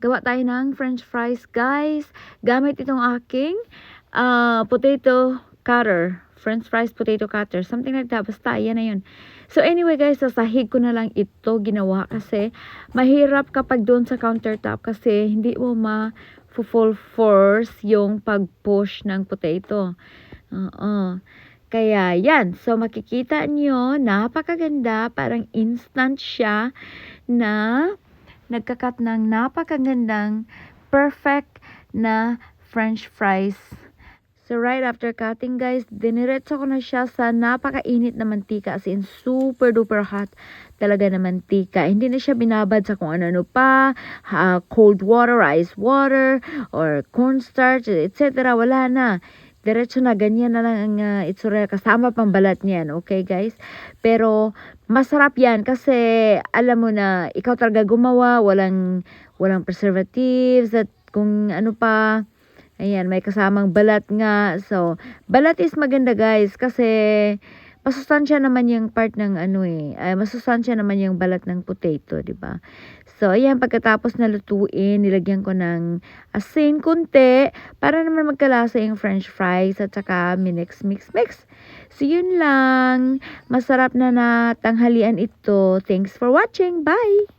Gawa tayo ng french fries, guys. Gamit itong aking potato cutter. French fries potato cutter. Something like that. Basta, yan na yun. So, anyway, guys, sasahig ko na lang ito ginawa kasi mahirap kapag doon sa countertop kasi hindi mo full force yung pag-push ng potato. Kaya, yan. So, makikita nyo, napakaganda. Parang instant siya na nagkakat ng napakagandang perfect na french fries. So, right after cutting, guys, diniretso ko na siya sa napakainit na mantika. As in, super duper hot talaga na mantika. Hindi na siya binabad sa kung ano-ano pa, cold water, ice water, or cornstarch, etc. Wala na. Diretso na, ganyan na lang ang itsura. Kasama pang balat niyan, okay, guys? Pero, masarap yan kasi, alam mo na, ikaw talaga gumawa, walang preservatives, at kung ano pa. Ayan, may kasamang balat nga. So, balat is maganda, guys, kasi masustansya naman yung part ng masustansya naman yung balat ng potato, di ba? So, ayan, pagkatapos na lutuin, nilagyan ko ng asin kunti para naman magkalasa yung french fries at saka mix. So, yun lang. Masarap na tanghalian ito. Thanks for watching. Bye!